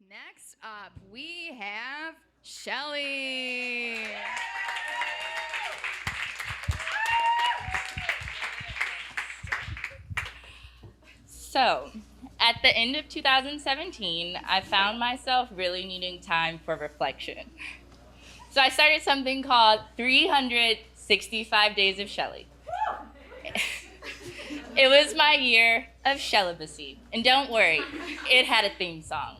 Next up, we have Shelli. So, at the end of 2017, I found myself really needing time for reflection. So, I started something called 365 Days of Shelli. It was my year of Shellibacy. And don't worry, it had a theme song.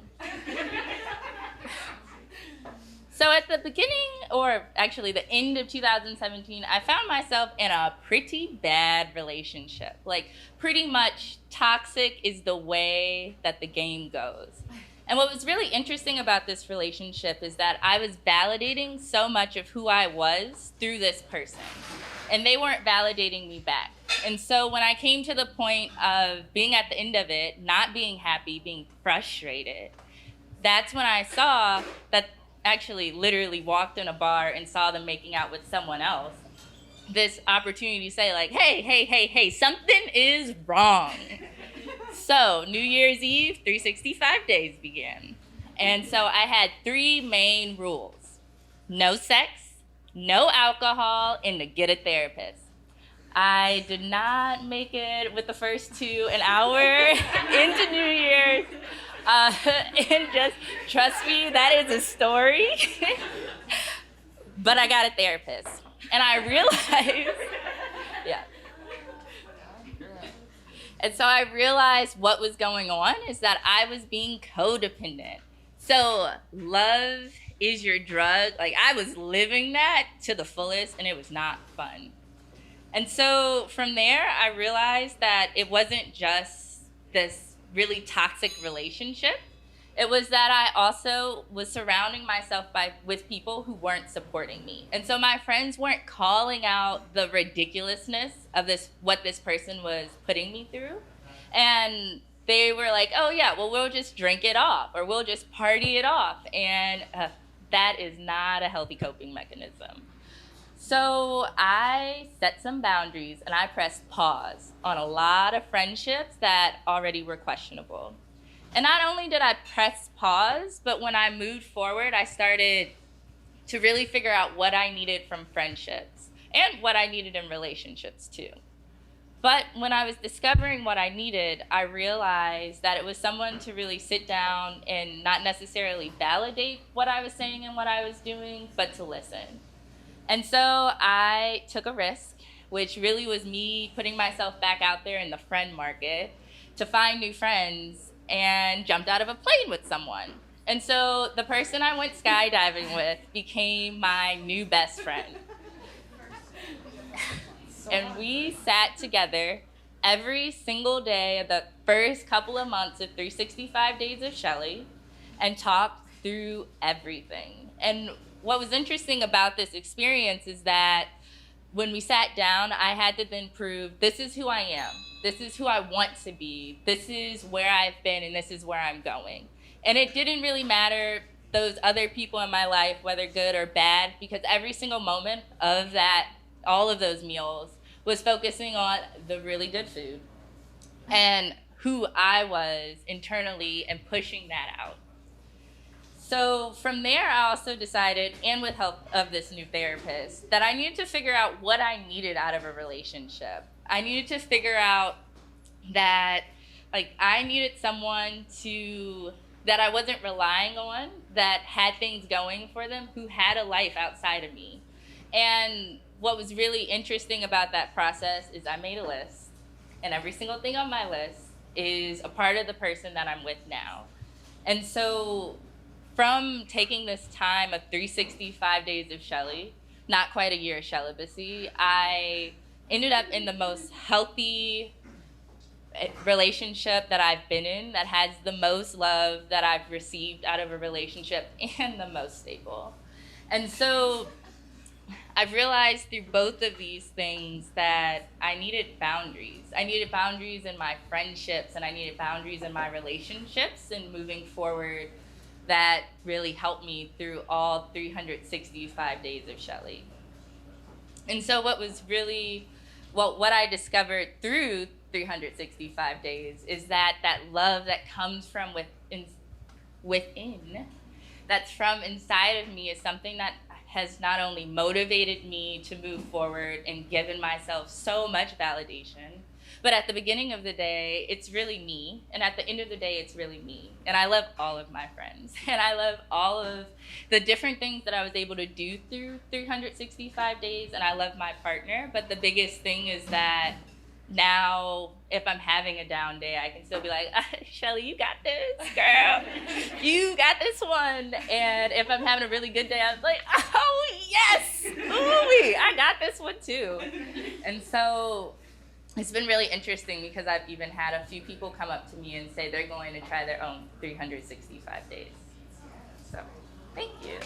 So at the beginning, or actually the end of 2017, I found myself in a pretty bad relationship. Like, pretty much toxic is the way that the game goes. And what was really interesting about this relationship is that I was validating so much of who I was through this person, and they weren't validating me back. And so when I came to the point of being at the end of it, not being happy, being frustrated, that's when I saw that actually literally walked in a bar and saw them making out with someone else. This opportunity to say, like, hey, something is wrong. So, New Year's Eve, 365 days began. And so I had three main rules: no sex, no alcohol, and to get a therapist. I did not make it with the first two an hour into New Year's. And just trust me, that is a story. But I got a therapist. And I realized, yeah. And so I realized what was going on is that I was being codependent. So love is your drug. Like, I was living that to the fullest, and it was not fun. And so from there, I realized that it wasn't just this really toxic relationship. It was that I also was surrounding myself with people who weren't supporting me. And so my friends weren't calling out the ridiculousness of what this person was putting me through. And they were like, oh yeah, well, we'll just drink it off, or we'll just party it off. And that is not a healthy coping mechanism. So I set some boundaries and I pressed pause on a lot of friendships that already were questionable. And not only did I press pause, but when I moved forward, I started to really figure out what I needed from friendships and what I needed in relationships too. But when I was discovering what I needed, I realized that it was someone to really sit down and not necessarily validate what I was saying and what I was doing, but to listen. And so I took a risk, which really was me putting myself back out there in the friend market to find new friends, and jumped out of a plane with someone. And so the person I went skydiving with became my new best friend. And we sat together every single day of the first couple of months of 365 Days of Shelli and talked through everything. And what was interesting about this experience is that when we sat down, I had to then prove, this is who I am. This is who I want to be. This is where I've been, and this is where I'm going. And it didn't really matter those other people in my life, whether good or bad, because every single moment of that, all of those meals, was focusing on the really good food and who I was internally and pushing that out. So from there, I also decided, and with help of this new therapist, that I needed to figure out what I needed out of a relationship. I needed to figure out that, like, I needed someone that I wasn't relying on, that had things going for them, who had a life outside of me. And what was really interesting about that process is I made a list, and every single thing on my list is a part of the person that I'm with now. And so from taking this time of 365 days of Shelli, not quite a year of Shellibacy, I ended up in the most healthy relationship that I've been in, that has the most love that I've received out of a relationship, and the most stable. And so I've realized through both of these things that I needed boundaries. I needed boundaries in my friendships, and I needed boundaries in my relationships, and moving forward, that really helped me through all 365 days of Shelli. And so what I discovered through 365 days is that love that comes from within, that's from inside of me, is something that has not only motivated me to move forward and given myself so much validation, but at the beginning of the day, it's really me. And at the end of the day, it's really me. And I love all of my friends. And I love all of the different things that I was able to do through 365 days. And I love my partner. But the biggest thing is that now, if I'm having a down day, I can still be like, Shelli, you got this, girl. You got this one. And if I'm having a really good day, I'm like, oh, yes. Ooh, I got this one too. And so it's been really interesting because I've even had a few people come up to me and say they're going to try their own 365 days. So, thank you.